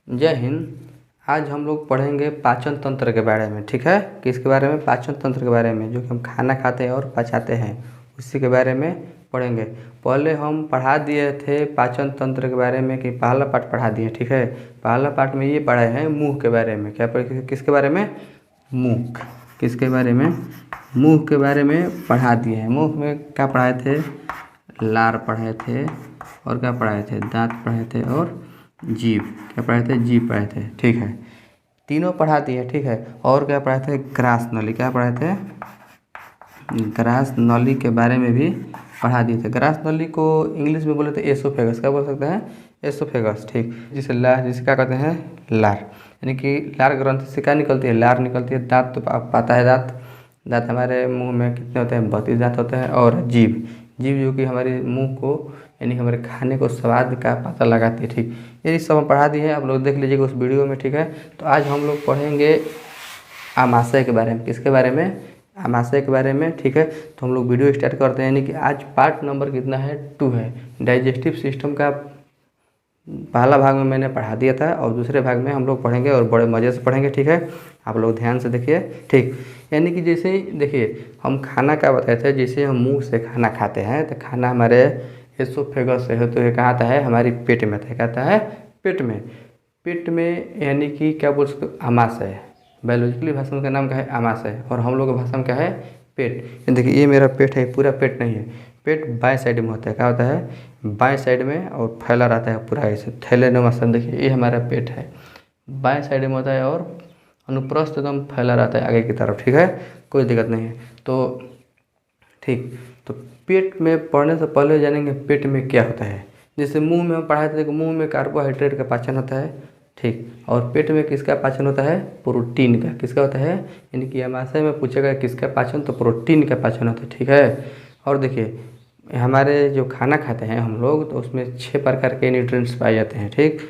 जय हिंद। आज हम लोग पढ़ेंगे पाचन तंत्र के बारे में। ठीक है, किसके बारे में? पाचन तंत्र के बारे में, जो कि हम खाना खाते हैं और पचाते हैं, उसी के बारे में पढ़ेंगे। पहले हम पढ़ा दिए थे पाचन तंत्र के बारे में कि पहला पार्ट पढ़ा दिए। ठीक है, पहला पार्ट में ये पढ़े हैं मुंह के बारे में। क्या पढ़े? किसके बारे में? मुंह। किसके बारे में? मुंह के बारे में पढ़ा दिए हैं। मुंह में क्या पढ़ाए थे? लार पढ़ाए थे, और क्या पढ़ाए थे? दांत पढ़ाए थे, और जीभ। क्या पढ़ाए थे? जीभ पढ़ाए थे। ठीक है, तीनों पढ़ा दिए। ठीक है, और क्या पढ़ाए थे? ग्रास नली। क्या पढ़ाए थे? ग्रास नली के बारे में भी पढ़ा दिए थे। ग्रास नली को इंग्लिश में बोले थे एसोफेगस। क्या बोल सकते हैं? एसोफेगस। ठीक, जिसे लार, जिसे क्या कहते हैं? लार, यानी कि लार ग्रंथि से क्या निकलती है? लार निकलती है। दांत तो आप पता है, दांत हमारे मुंह में कितने होते हैं? 32 दांत होते हैं। और जीभ, जीभ जो कि हमारे मुंह को, यानी हमारे खाने को स्वाद का पता लगाती है। ठीक, ये सब हम पढ़ा दिए हैं, आप लोग देख लीजिएगा उस वीडियो में। ठीक है, तो आज हम लोग पढ़ेंगे आमाशय के बारे में। किसके बारे में? आमाशय के बारे में। ठीक है, तो हम लोग वीडियो स्टार्ट करते हैं। यानी कि आज पार्ट नंबर कितना है? 2 है। डाइजेस्टिव सिस्टम का पहला भाग में मैंने पढ़ा दिया था, और दूसरे भाग में हम लोग पढ़ेंगे और बड़े मज़े से पढ़ेंगे। ठीक है, आप लोग ध्यान से देखिए। ठीक, यानी कि जैसे ही देखिए, हम खाना का बताए थे, जैसे हम मुंह से खाना खाते हैं तो खाना हमारे एसोफेगस से है, तो ये कहाँ आता है? हमारी पेट में आता है। कहता है पेट में। पेट में यानी कि क्या बोल सकते हो? आमाशय। बायोलॉजिकली भाषा में का नाम क्या है? आमाशय। और हम लोग की भाषा में क्या है? पेट। ये देखिए, ये मेरा पेट है, पूरा पेट नहीं है। पेट बाएं साइड में होता है। क्या होता है? बाएं साइड में, और फैला रहता है पूरा ऐसे थैलेनुमा सा। देखिए, ये हमारा पेट है, बाएं साइड में होता है, और अनुप्रस्थ एकदम फैला रहता है आगे की तरफ। ठीक है, कोई दिक्कत नहीं है। तो ठीक, तो पेट में पढ़ने से पहले जानेंगे पेट में क्या होता है। जैसे मुंह में हम पढ़ाए थे कि मुंह में कार्बोहाइड्रेट का पाचन होता है। ठीक, और पेट में किसका पाचन होता है? प्रोटीन का। किसका होता है? यानी कि आमाशय में पूछेगा किसका पाचन, तो प्रोटीन का पाचन होता है। ठीक है, और देखिए, हमारे जो खाना खाते हैं हम लोग, तो उसमें 6 प्रकार के न्यूट्रिएंट्स पाए जाते हैं। ठीक,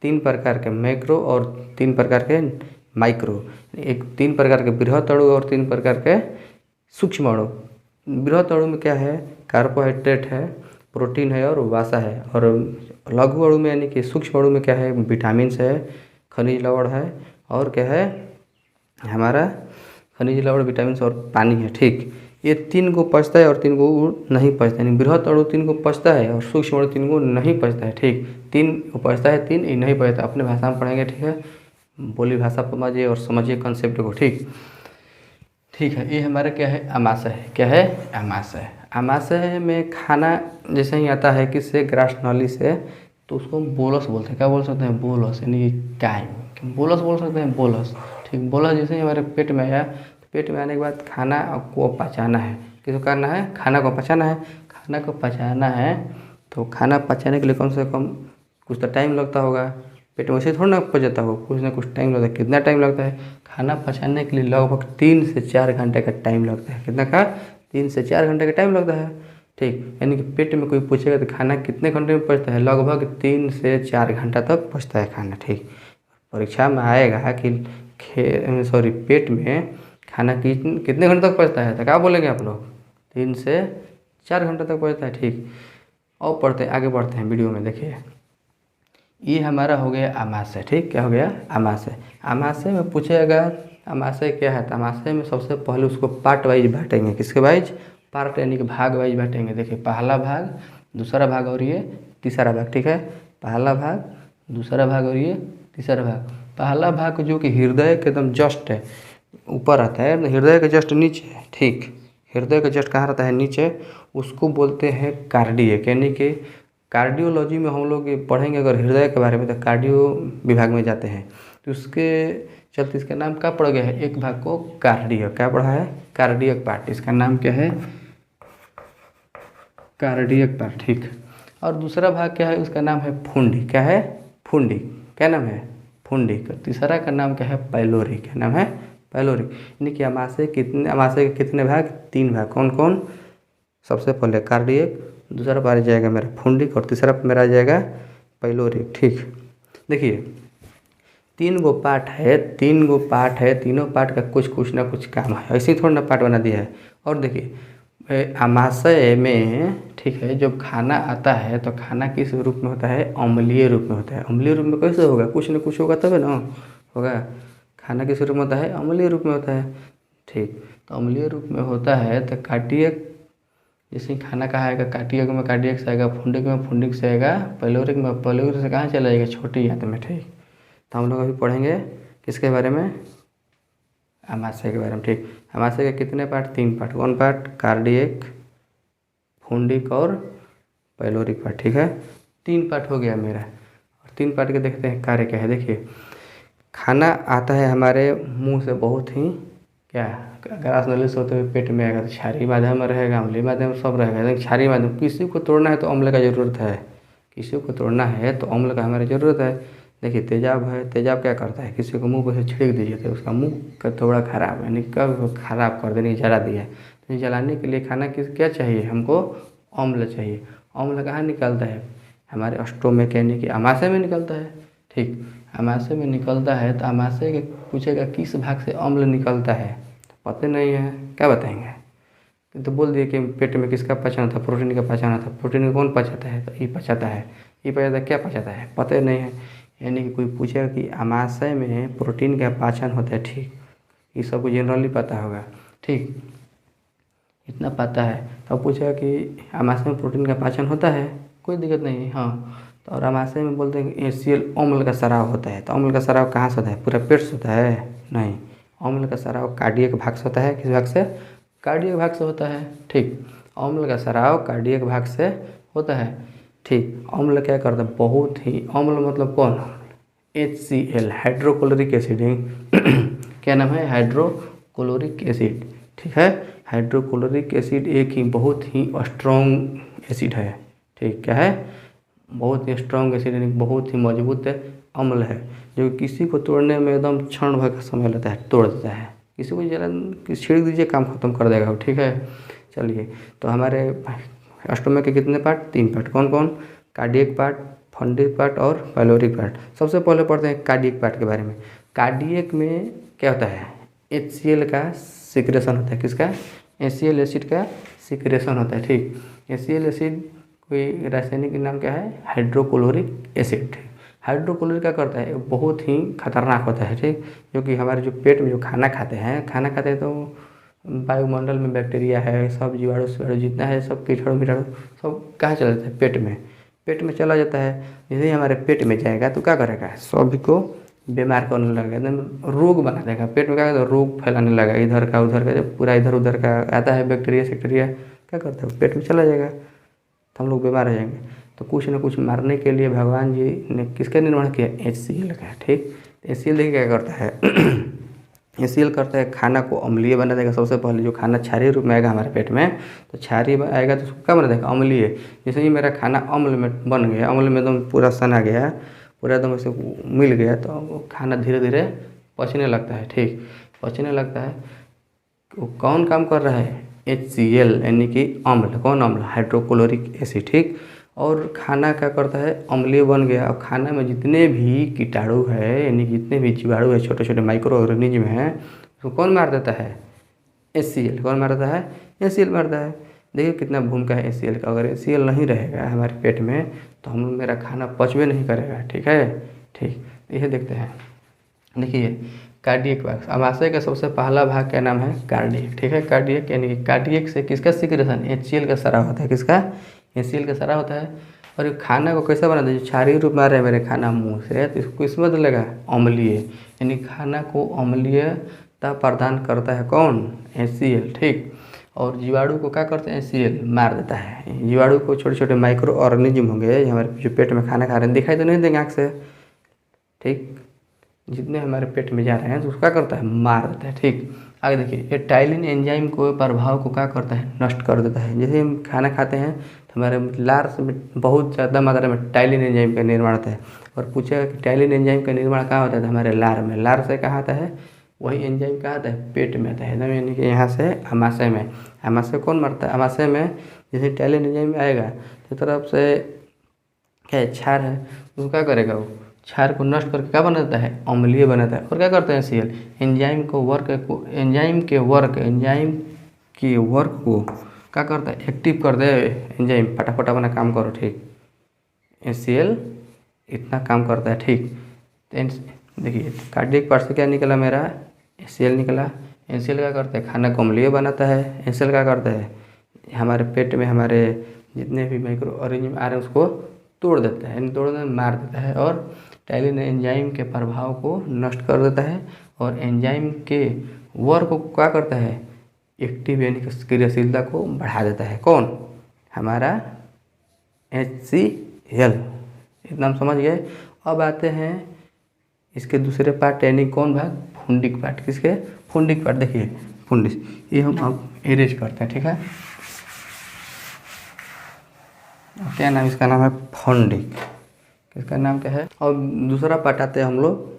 3 प्रकार के मैक्रो और 3 प्रकार के माइक्रो। 3 प्रकार के बृहत अणु और 3 प्रकार के सूक्ष्म अणु। बृहत अणु में क्या है? कार्बोहाइड्रेट है, प्रोटीन है, और वसा है। और लघु अणु में, यानी कि सूक्ष्म अणु में क्या है? विटामिन है, खनिज लवण है, और क्या है? हमारा खनिज लवण, विटामिन और पानी है। ठीक, ये 3 को पचता है और 3 को नहीं पचता है। यानी बृहत अणु 3 को पचता है और सूक्ष्म अणु 3 को नहीं पचता है। ठीक, 3 को पचता है, 3 ये नहीं पचता। अपने भाषा में पढ़ेंगे। ठीक है, बोली भाषा समझिए और समझिए कंसेप्ट को। ठीक, ठीक है, ये हमारा क्या है? आमाशय है। क्या है? आमाशय। आमाशय में खाना जैसे ही आता है किससे? ग्रास नली से, तो उसको हम बोलस बोलते हैं। क्या बोल सकते हैं? बोलस, यानी टाइम। बोलस बोल सकते हैं, बोलस। ठीक, बोलस जैसे ही हमारे पेट में आया, तो पेट में आने के बाद खाना को पचाना है। किसको करना है? खाना को पचाना है। खाना को पचाना है, तो खाना पचाने के लिए कम से कम कुछ तो टाइम लगता होगा। पेट में वैसे थोड़ा ना पच जाता हो, कुछ ना कुछ टाइम लगता है। कितना टाइम लगता है? खाना पचाने के लिए लगभग 3 से 4 घंटे का टाइम लगता है। कितना का? 3 से 4 घंटे का टाइम लगता है। ठीक, यानी कि पेट में कोई पूछेगा तो खाना कितने घंटे में पचता है? लगभग 3 से 4 घंटा तक पचता है खाना। ठीक, परीक्षा में आएगा कि पेट में खाना कितने घंटे तक पचता है, तो क्या बोलेंगे आप लोग? 3 से 4 घंटे तक पचता है। ठीक, और पढ़ते हैं, आगे बढ़ते हैं वीडियो में। देखिए, ये हमारा हो गया आमाशय। ठीक, क्या हो गया? आमाशय। आमाशय में पूछेगा आमाशय क्या है, तो आमाशय में सबसे पहले उसको पार्ट वाइज बांटेंगे। किसके वाइज? पार्ट, यानी कि भाग वाइज बांटेंगे। देखिए, पहला भाग, दूसरा भाग, और ये तीसरा भाग। ठीक है, पहला भाग, दूसरा भाग, और ये तीसरा भाग। पहला भाग जो कि हृदय के एकदम जस्ट है, ऊपर आता है, हृदय के जस्ट नीचे है। ठीक, हृदय का जस्ट कहाँ रहता है? नीचे। उसको बोलते हैं कार्डियक। यानी कि कार्डियोलॉजी में हम लोग ये पढ़ेंगे अगर हृदय के बारे में, तो कार्डियो विभाग में जाते हैं, तो उसके चलते इसका नाम क्या पड़ गया है? एक भाग को कार्डियक। क्या पढ़ा है? Cardiac part. इसका नाम क्या है? Cardiac part. ठीक, और दूसरा भाग क्या है? उसका नाम है फुंडी। क्या है? फुंडी। क्या नाम है? फुंडी। तीसरा का नाम क्या है? पैलोरी। क्या नाम है? पैलोरी। यानी कि आमाशय के कितने भाग? 3 भाग। कौन कौन? सबसे पहले कार्डियक, दूसरा पर आ जाएगा मेरा फुंडिक, और तीसरा पर मेरा आ जाएगा पैलोरिक। ठीक, देखिए, 3 गो पार्ट है, 3 गो पार्ट है, तीनों पार्ट का कुछ ना कुछ काम है। ऐसे ही थोड़ा ना पार्ट बना दिया है। और देखिए, आमाशय में, ठीक है, जब खाना आता है तो खाना किस रूप में होता है? अम्लीय रूप में होता है। अम्लीय रूप में कैसे होगा? कुछ न कुछ होगा तभी ना होगा। खाना किस रूप में होता है? अम्लीय रूप में होता है। ठीक, तो अम्लीय रूप में होता है तो कार्डियक, जैसे ही खाना कहाँ आएगा? कार्डियक में कार्डियक से आएगा, फुंडिक में फुंडिक से आएगा, पाइलोरिक में पाइलोरिक से कहाँ चला जाएगा? छोटी आंत में। ठीक, तो हम लोग अभी पढ़ेंगे किसके बारे में? आमाशय के बारे में। ठीक, आमाशय के कितने पार्ट? 3 पार्ट। कौन पार्ट? कार्डियक, फुंडिक और पाइलोरिक पार्ट। ठीक है, 3 पार्ट हो गया मेरा। और 3 पार्ट के देखते हैं कार्य क्या है। देखिए, खाना आता है हमारे मुंह से बहुत ही क्या, ग्रास नली से होते हुए पेट में आएगा तो क्षारीय माध्यम में रहेगा, अम्लीय माध्यम में सब रहेगा। लेकिन क्षारीय माध्यम, किसी को तोड़ना है तो अम्ल का ज़रूरत है, किसी को तोड़ना है तो अम्ल का हमारी ज़रूरत है। देखिए, तेजाब है, तेजाब क्या करता है? किसी को मुंह पर से छिड़क दीजिए तो उसका मुंह का थोड़ा खराब है, यानी कब खराब कर देने, जला दिया। तो जलाने के लिए खाना क्या चाहिए हमको? अम्ल चाहिए। अम्ल कहाँ निकलता है? हमारे स्टोमक यानी कि आमाशय में निकलता है। ठीक, आमाशय में निकलता है तो आमाशय के पूछेगा किस भाग से अम्ल निकलता है? पता नहीं है, क्या बताएंगे? तो बोल दिए कि पेट में किसका पाचन था? प्रोटीन का पाचन था। प्रोटीन को कौन पचाता है? तो ये पचाता है। ये पचाता है, क्या पचाता है? पता ही नहीं है। यानी कि कोई पूछेगा कि आमाशय में प्रोटीन का पाचन होता है। ठीक, ये सबको जनरली पता होगा। ठीक, इतना पता है। तो पूछेगा कि आमाशय में प्रोटीन का पाचन होता है, कोई दिक्कत नहीं है। हाँ, तो और आमाशय में बोलते हैं कि HCl अम्ल का स्राव होता है। तो अम्ल का स्राव कहाँ से होता है? पूरा पेट से होता है? नहीं, अम्ल का स्राव कार्डियक भाग से होता है। किस भाग से? कार्डियक भाग से होता है। ठीक, अम्ल का स्राव कार्डियक भाग से होता है। ठीक, अम्ल क्या करता है? बहुत ही, अम्ल मतलब कौन? HCl, hydrochloric acid. क्या नाम है? Hydrochloric acid. ठीक है, हाइड्रोक्लोरिक एसिड एक ही बहुत ही स्ट्रॉन्ग एसिड है। ठीक, क्या है? बहुत ही स्ट्रॉन्ग एसिड, यानी बहुत ही मजबूत अम्ल है, जो किसी को तोड़ने में एकदम क्षण भर का समय लेता है, तोड़ देता है। किसी को जरा छिड़क दीजिए, काम खत्म कर देगा वो। ठीक है, चलिए, तो हमारे स्टोमक के कितने पार्ट? 3 पार्ट। कौन कौन? कार्डियक पार्ट, फंडिक पार्ट और पाइलोरिक पार्ट। सबसे पहले पढ़ते हैं कार्डियक पार्ट के बारे में। कार्डियक में क्या होता है? HCl का सिक्रेशन होता है। किसका? HCl एसिड का सिक्रेशन होता है। ठीक, HCl एसिड कोई रासायनिक नाम क्या है? Hydrochloric acid. हाइड्रोक्लोरिक क्या करता है? बहुत ही खतरनाक होता है। ठीक, जो कि हमारे जो पेट में जो खाना खाते हैं तो वायुमंडल में बैक्टीरिया है, सब जीवाणु जितना है, सब कीटाणु मीटाणु सब कहाँ चला जाता है? पेट में। पेट में चला जाता है। जैसे ही हमारे पेट में जाएगा तो क्या करेगा? सभी को बीमार करने लगेगा, एकदम रोग बना देगा। पेट में क्या करता है? रोग फैलाने लगा, इधर का उधर का, जब पूरा इधर उधर का आता है बैक्टीरिया सेक्टीरिया, क्या करता है? पेट में चला जाएगा तो हम लोग बीमार हो जाएंगे। तो कुछ न कुछ मारने के लिए भगवान जी ने किसका निर्माण किया? HCl का। ठीक, HCl देखिए क्या करता है? HCl करता है खाना को अम्लीय बना देगा। सबसे पहले जो खाना क्षारीय रूप में आएगा हमारे पेट में, तो क्षारीय आएगा तो उसको क्या बना देगा? अम्लीय। जैसे ही मेरा खाना अम्ल में बन गया, अम्ल में एकदम पूरा सना गया, पूरा एकदम ऐसे मिल गया, तो वो खाना धीरे धीरे पचने लगता है। ठीक, पचने लगता है। वो कौन काम कर रहा है? HCl, यानी कि अम्ल। कौन अम्ल? Hydrochloric acid. ठीक, और खाना क्या करता है? अम्लीय बन गया। और खाना में जितने भी कीटाणु है, यानी कि जितने भी जीवाणु है, छोटे छोटे माइक्रो ऑर्गेनिज्म हैं, उसको कौन मार देता है? HCl। कौन मार देता है? HCl मारता है। देखिए कितना भूमिका है HCl का। अगर HCl नहीं रहेगा हमारे पेट में तो मेरा खाना पचबे नहीं करेगा। ठीक है, ठीक, यह देखते हैं। देखिए, कार्डियक भाग, आमाशय का सबसे पहला भाग क्या नाम है? कार्डियक। ठीक है, कार्डियक यानी कि कार्डियक से किसका सिक्रेशन? HCl का स्राव होता है। किसका? HCl का स्राव होता है। और खाना को कैसा बना दीजिए? क्षारीय रूप में आ रहा है मेरे खाना मुंह से, तो इसको किस में बदलेगा? अम्लीय, यानी खाना को अम्लीयता प्रदान करता है कौन? HCl। ठीक, और जीवाणु को क्या करते हैं? HCl मार देता है। जीवाणु को छोटे छोटे माइक्रो ऑर्गेनिज्म होंगे हमारे जो पेट में खाना खा रहे हैं, दिखाई तो नहीं देंगे आँख से। ठीक, जितने हमारे पेट में जा रहे हैं तो उसका करता है? मार देता है। ठीक, आगे देखिए, ये टाइलिन एंजाइम को प्रभाव को क्या करता है? नष्ट कर देता है। जैसे हम खाना खाते हैं तो हमारे लार से बहुत ज़्यादा मात्रा में टाइलिन एंजाइम का निर्माण होता है। और पूछेगा कि टाइलिन एंजाइम का निर्माण कहाँ होता है? तो हमारे लार में। लार से कहाँ आता है? वही एंजाइम कहाँ आता है? पेट में आता है एकदम, यानी कि यहाँ से आमाशय में। आमाशय कौन मरता है? आमाशय में जैसे टाइलिन एंजाइम आएगा तो तरफ से क्या है? क्षार है, उसको क्या करेगा? वो क्षार को नष्ट करके क्या बना देता है? अम्लीय बनाता है। और क्या करते हैं HCl? एंजाइम के वर्क को क्या करता है, एक्टिव कर दे एंजाइम, फटाफट अपना काम करो, ठीक। HCl इतना काम करता है, ठीक। तो देखिए कार्डियक पार्ट से क्या निकला मेरा, HCl निकला। HCl क्या करता है, खाना को अम्लीय बनाता है। HCl क्या करता है, हमारे पेट में हमारे जितने भी माइक्रो ऑर्गेनिज्म आ रहे हैं उसको तोड़ देता है, यानी तोड़ने मार देता है, और टैलिन एंजाइम के प्रभाव को नष्ट कर देता है, और एंजाइम के वर्क को क्या करता है, एक्टिव यानी कि क्रियाशीलता को बढ़ा देता है। कौन, हमारा HCl। इतना हम समझ गए। अब आते हैं इसके दूसरे पार्ट, यानी कौन भाग, फुंडिक पार्ट। किसके, फुंडिक पार्ट। देखिए फुंडिस, ये हम अब इरेज करते हैं, ठीक है। क्या नाम, इसका नाम है फुंडिक। किसका नाम क्या है। और दूसरा पार्ट आते हैं हम लोग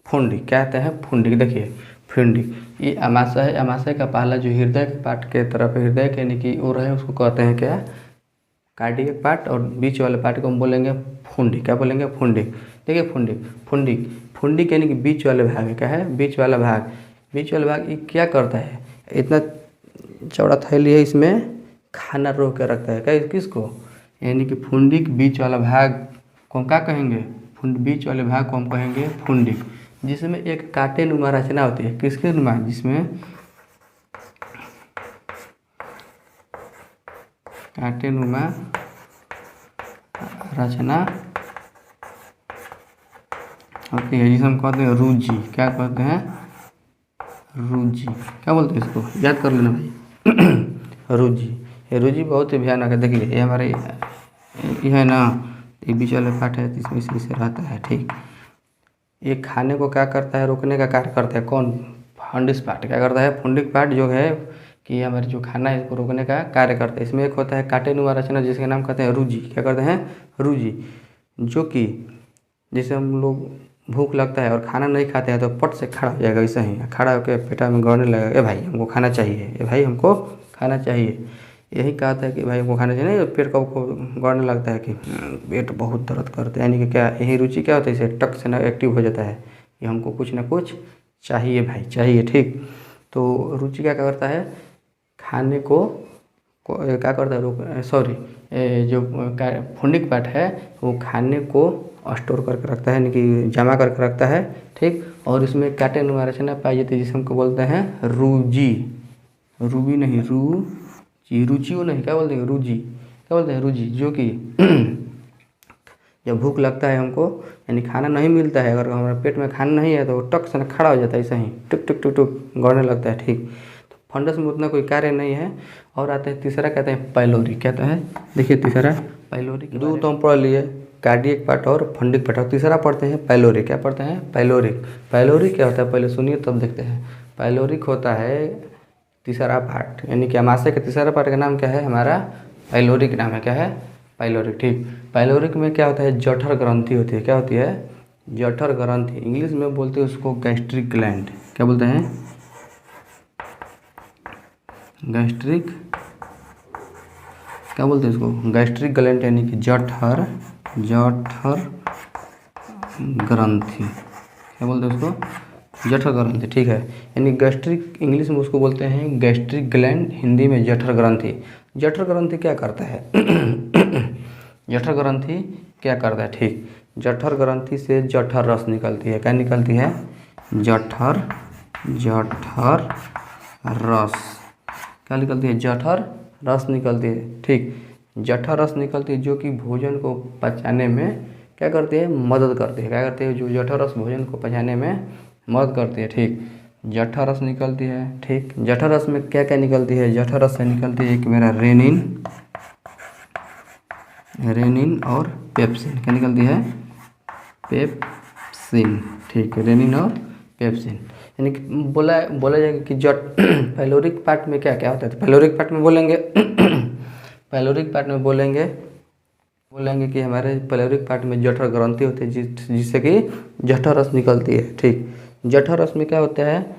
फुंडिक। क्या आते हैं, फुंडिक। देखिए फुंडिक ये अमाशय है। अमाशय का पहला जो हृदय के पार्ट के तरफ, हृदय के यानी कि ओर है, उसको कहते हैं क्या, कार्डियक पार्ट। और बीच वाले पार्ट को हम बोलेंगे फुंडिक। क्या बोलेंगे, फुंडिक। देखिए फुंडिक, फुंडिक, फुंडिक यानी कि बीच वाले भाग है। क्या है, बीच वाला भाग। बीच वाला भाग ये क्या करता है, इतना चौड़ा थैली है, इसमें खाना रोक के रखता है। क्या, किसको, यानी कि फुंडिक बीच वाला भाग को हम क्या कहेंगे, बीच वाले भाग को हम कहेंगे फुंडिक, जिसमें एक कांटे नुमा रचना होती है। किसके नुमा, जिसमें कांटे नुमा रचना होती है, जिसे हम कहते हैं रुजी। क्या कहते हैं, रुजी। क्या बोलते हैं इसको, याद कर लेना भाई रुजी। ये रुजी बहुत ही भयानक है। देखिए ये हमारे ये है ना, ये बीच वाले पार्ट है, इसमें इसी से रहता है, ठीक। ये खाने को क्या करता है, रोकने का कार्य करता है। कौन, फंडिस पार्ट। क्या करता है, फुंडिक पार्ट जो है कि हमारे जो खाना है इसको रोकने का कार्य करता है। इसमें एक होता है कांटेनुमा रचना, जिसका नाम कहते हैं रुजी। क्या करते हैं, रुजी, जो कि जैसे हम लोग भूख लगता है और खाना नहीं खाते हैं तो पट से खड़ा हो जाएगा, ऐसा ही खड़ा होकर पेटा में गड़ने लगेगा, ए भाई हमको खाना चाहिए, ए भाई हमको खाना चाहिए। यही कहा था कि भाई हमको खाना चाहिए, नहीं पेट को गड़ने लगता है कि पेट बहुत दर्द करता है, यानी कि क्या, यही रुचि क्या होता है, इसे टक से ना एक्टिव हो जाता है कि हमको कुछ ना कुछ चाहिए भाई, चाहिए, ठीक। तो रुचि क्या करता है, खाने को क्या करता है, रोक, सॉरी, जो फुंडिक पार्ट है वो खाने को स्टोर करके रखता है, यानी कि जमा करके रखता है, ठीक। और इसमें कांटेनुमा रचना पाई जाती है, जिसे हमको बोलते हैं रुजी। रूबी नहीं, रुचि, रुचि वो नहीं, क्या बोलते हैं, रुजी। क्या बोलते हैं, रुजी, जो कि जब भूख लगता है हमको, यानी खाना नहीं मिलता है, अगर हमारे पेट में खाना नहीं है तो टक से खड़ा हो जाता है, ऐसा ही टुक टुक टुक टुक गड़ने लगता है, ठीक। तो फंडस में उतना कोई कार्य नहीं है। और आता है तीसरा, कहते हैं पाइलोरी। कहता है, देखिए तीसरा पाइलोरी। दो तो हम पढ़ लिए, कार्डियक पार्ट और फंडिक पार्ट। और तीसरा पढ़ते हैं पाइलोरिक। क्या पढ़ते हैं, पाइलोरिक। पाइलोरिक क्या होता है, पहले सुनिए तब देखते हैं। पाइलोरिक होता है तीसरा पार्ट, यानी कि अमाशय का तीसरा पार्ट का नाम क्या है, हमारा पाइलोरिक नाम है। क्या है, पाइलोरिक, ठीक। पाइलोरिक में क्या होता है, जठर ग्रंथि होती है। क्या होती है, जठर ग्रंथि। इंग्लिश में बोलते हैं उसको गैस्ट्रिक ग्लैंड। क्या बोलते हैं, गैस्ट्रिक, क्या बोलते हैं इसको, गैस्ट्रिक ग्लैंड, यानी कि जठर ग्रंथि। क्या बोलते हैं उसको, जठर ग्रंथि, ठीक है। यानी गैस्ट्रिक, इंग्लिश में उसको बोलते हैं गैस्ट्रिक ग्लैंड, हिंदी में जठर ग्रंथि। जठर ग्रंथि क्या करता है जठर ग्रंथि क्या करता है, ठीक। जठर ग्रंथि से जठर रस निकलती है। क्या निकलती है, जठर रस। क्या निकलती है, जठर रस निकलती है, ठीक। जठर रस निकलती है, जो कि भोजन को पचाने में क्या करती है, मदद करती है। क्या करती है, जो जठर रस भोजन को पचाने में मदद करती है, ठीक। जठर रस निकलती है, ठीक। जठर रस में क्या क्या निकलती है, जठर रस से निकलती है एक मेरा रेनिन और पेप्सिन। क्या निकलती है, पेप्सिन, ठीक। रेनिन और पेप्सिन, यानी कि बोला जाएगा कि पाइलोरिक पार्ट में क्या क्या होता है। तो पाइलोरिक पार्ट में बोलेंगे पाइलोरिक पार्ट में बोलेंगे कि हमारे पाइलोरिक पार्ट में जठर ग्रंथि होती है, जिससे कि जठर रस निकलती है, ठीक। जठर रस में क्या होता है,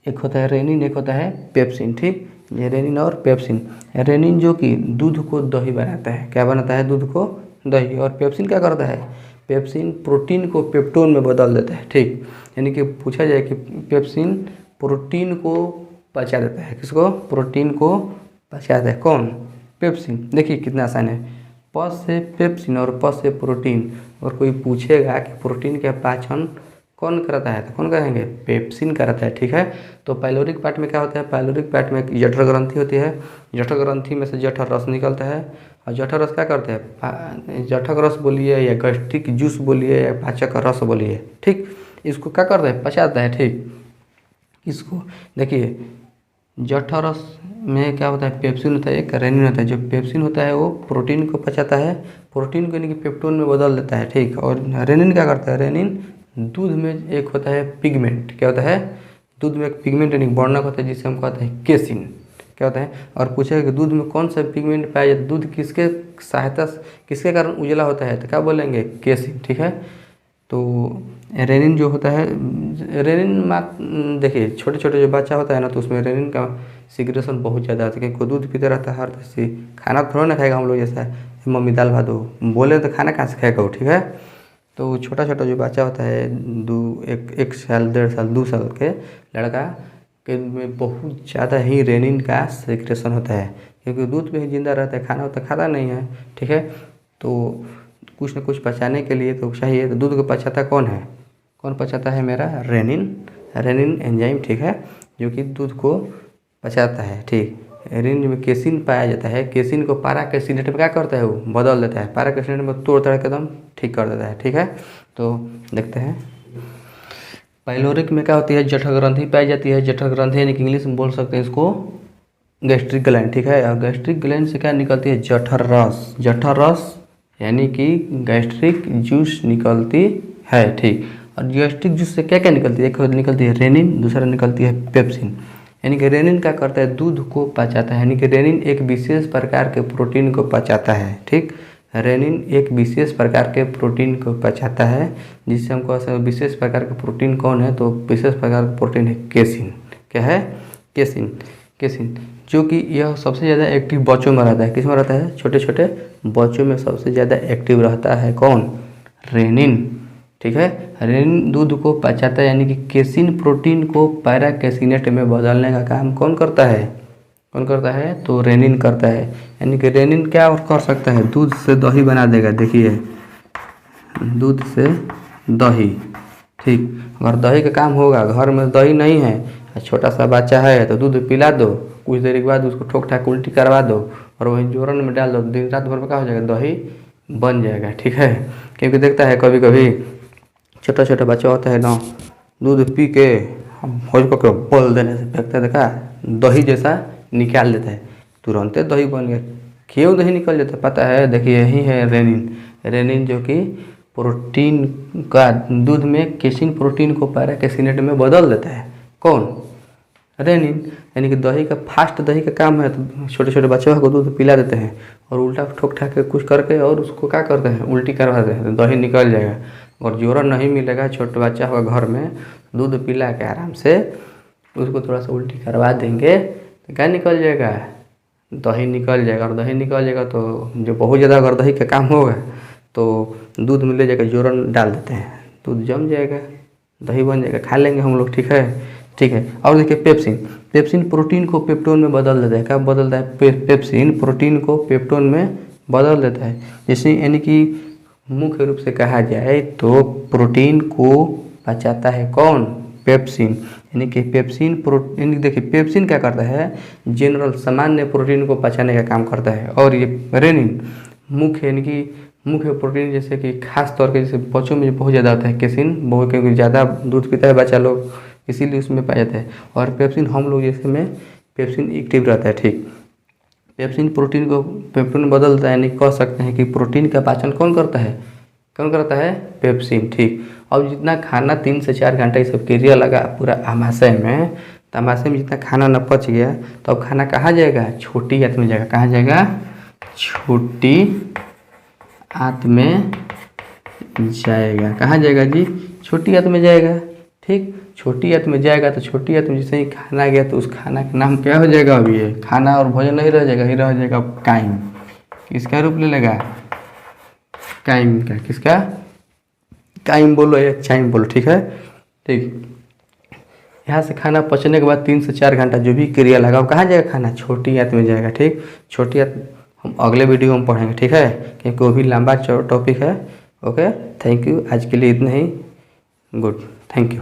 एक होता है रेनिन, एक होता है पेप्सिन, ठीक। ये रेनिन और पेप्सिन। रेनिन जो कि दूध को दही बनाता है। क्या बनाता है, दूध को दही। और पेप्सिन क्या करता है, पेप्सिन प्रोटीन को पेप्टोन में बदल देता है, ठीक। यानी कि पूछा जाए कि पेप्सिन प्रोटीन को पचा देता है। किसको, प्रोटीन को पचाता है कौन? पेप्सिन। देखिए कितना आसान है, प से पेप्सिन और प से प्रोटीन। और कोई पूछेगा कि प्रोटीन का पाचन कौन करता है तो कौन कहेंगे? पेप्सिन करता है। ठीक है, तो पाइलोरिक पार्ट में क्या होता है? पाइलोरिक पार्ट में जठर ग्रंथि होती है, जठर ग्रंथि में से जठर रस निकलता है। और जठर रस क्या करते हैं? जठर रस बोलिए या गैस्ट्रिक जूस बोलिए या पाचक रस बोलिए, ठीक, इसको क्या करता है? पचाता है। ठीक, इसको देखिए जठर रस में क्या होता है? पेप्सिन होता है, एक रेनिन होता है। जो पेप्सिन होता है वो प्रोटीन को पचाता है, प्रोटीन को यानी कि पेप्टोन में बदल देता है। ठीक, और रेनिन क्या करता है? रेनिन दूध में एक होता है पिगमेंट, क्या होता है? दूध में एक पिगमेंट यानी वर्णक होता है जिसे हम कहते हैं केसिन। क्या होता है? और पूछेगा कि दूध में कौन सा पिगमेंट पाया जाता है, दूध किसके सहायता किसके कारण उजला होता है, तो क्या बोलेंगे? केसिन। ठीक है, तो रेनिन जो होता है, रेनिन देखिए छोटे छोटे जो बच्चा होता है ना, तो उसमें रेनिन का सिक्रेशन बहुत ज़्यादा आता है, क्योंकि दूध पीते रहता है हर जैसे खाना थोड़ा ना खाएगा हम लोग जैसा मम्मी दाल भात दो बोले तो खाना कहाँ से खाएगा वो। ठीक है, तो छोटा छोटा जो बच्चा होता है एक साल 1.5 साल 2 साल के लड़का के में बहुत ज़्यादा ही रेनिन का सिक्रेशन होता है, क्योंकि दूध में ही जिंदा रहता है, खाना होता खाता नहीं है। ठीक है, तो कुछ न कुछ पचाने के लिए तो चाहिए, तो दूध को पचाता कौन है? कौन पचाता है मेरा? Rennin, rennin enzyme. ठीक है, जो कि दूध को पचाता है। ठीक, रेनिन में केसिन पाया जाता है, केसिन को पारा कैसिनेट में क्या करता है? वो बदल देता है, पारा कैसिनेट में तोड़ तोड़ के एकदम ठीक कर देता है। ठीक है, तो देखते हैं पाइलोरिक में क्या होती है? जठर ग्रंथि पाई जाती है। जठर ग्रंथि यानी कि इंग्लिश में बोल सकते हैं इसको गैस्ट्रिक ग्लैंड। ठीक है, और गैस्ट्रिक ग्लैंड से क्या निकलती है? जठर रस, जठर रस यानी कि गैस्ट्रिक जूस निकलती है। ठीक, और गैस्ट्रिक जूस से क्या क्या निकलती है? एक निकलती है रेनिन, दूसरा निकलती है पेप्सिन। यानी कि रेनिन क्या करता है? दूध को पचाता है, यानी कि रेनिन एक विशेष प्रकार के प्रोटीन को पचाता है। ठीक, रेनिन एक विशेष प्रकार के प्रोटीन को पचाता है, जिससे हमको विशेष प्रकार का प्रोटीन कौन है? तो विशेष प्रकार का प्रोटीन है केसिन। क्या है? केसिन। केसिन जो कि यह सबसे ज़्यादा एक्टिव बच्चों में रहता है। किस में रहता है? छोटे छोटे बच्चों में सबसे ज़्यादा एक्टिव रहता है कौन? रेनिन। ठीक है, रेनिन दूध को पचाता है, यानी कि केसिन प्रोटीन को पैरा कैसिनेट में बदलने का काम कौन करता है? कौन करता है? तो रेनिन करता है। यानी कि रेनिन क्या और कर सकता है? दूध से दही बना देगा। देखिए दूध से दही। ठीक, अगर दही का काम होगा, घर में दही नहीं है, छोटा सा बच्चा है तो दूध पिला दो, कुछ देर के बाद उसको ठोक ठाक उल्टी करवा दो और वही जोरन में डाल दो, दिन रात भर में क्या हो जाएगा? दही बन जाएगा। ठीक है, क्योंकि देखता है कभी कभी छोटा छोटा बच्चा होता है ना, दूध पी के हम होज को बोल देने से फेंकता है, देखा दही जैसा निकाल देता है, तुरंत दही बन गया। क्यों दही निकल जाता है पता है? देखिए यही है रेनिन। रेनिन जो कि प्रोटीन का दूध में केसिन प्रोटीन को पैरा कैसिनेट में बदल देता है। कौन? रेनिन। यानी कि दही का फास्ट दही का काम है, तो छोटे छोटे बच्चों को दूध पिला देते हैं और उल्टा ठोक ठाक के कुछ करके और उसको क्या करते हैं? उल्टी करवा देते हैं, तो दही निकल जाएगा। और जोरन नहीं मिलेगा, छोटा बच्चा होगा घर में, दूध पिला के आराम से उसको थोड़ा सा उल्टी करवा देंगे तो क्या निकल जाएगा? दही निकल जाएगा। और दही निकल जाएगा तो जो बहुत ज़्यादा अगर दही का काम होगा तो दूध में ले जाकर जोरन डाल देते हैं, दूध जम जाएगा, दही बन जाएगा, खा लेंगे हम लोग। ठीक है, ठीक है। और देखिए पेप्सिन, पेप्सिन प्रोटीन को पेप्टोन में बदल देता है। क्या बदलता है? पेप्सिन प्रोटीन को पेप्टोन में बदल देता है। जैसे यानी कि मुख्य रूप से कहा जाए तो प्रोटीन को पचाता है कौन? पेप्सिन। यानी कि पेप्सिन प्रोटीन, देखिए पेप्सिन क्या करता है? जनरल सामान्य प्रोटीन को पचाने का काम करता है। और ये रेनिन मुख्य, यानी कि मुख्य प्रोटीन, जैसे कि खास तौर पे जैसे बच्चों में बहुत ज़्यादा होता है केसिन, बहुत, क्योंकि ज़्यादा दूध पीता है बच्चा लोग, इसीलिए उसमें पाया जाता है। और पेप्सिन हम लोग जैसे में पेप्सिन एक्टिव रहता है। ठीक, पेप्सिन प्रोटीन को पेप्टोन में बदलता है, यानी कह सकते हैं कि प्रोटीन का पाचन कौन करता है? कौन करता है? पेप्सिन। ठीक, अब जितना खाना 3 से 4 घंटा ये सब क्रिया लगा पूरा आमाशय में, तो आमाशय में जितना खाना न पच गया तो अब खाना कहाँ जाएगा? छोटी आंत में जाएगा। कहाँ जाएगा? छोटी आंत में जाएगा। कहाँ जाएगा जी? छोटी आंत में जाएगा। ठीक, छोटी आंत में जाएगा तो छोटी आंत में जैसे ही खाना गया तो उस खाना का नाम क्या हो जाएगा? अभी ये खाना और भोजन नहीं रह जाएगा, ही रह जाएगा काइम। किसका रूप ले लेगा? काइम का। किसका? काइम बोलो या चाइम बोलो। ठीक है, ठीक, यहाँ से खाना पचने के बाद 3 से 4 घंटा जो भी क्रिया लगा वो कहाँ जाएगा, खाना छोटी आंत में जाएगा। ठीक, छोटी आंत हम अगले वीडियो में पढ़ेंगे, ठीक है, क्योंकि वो भी लंबा टॉपिक है। ओके, थैंक यू, आज के लिए इतना ही। Good, thank you.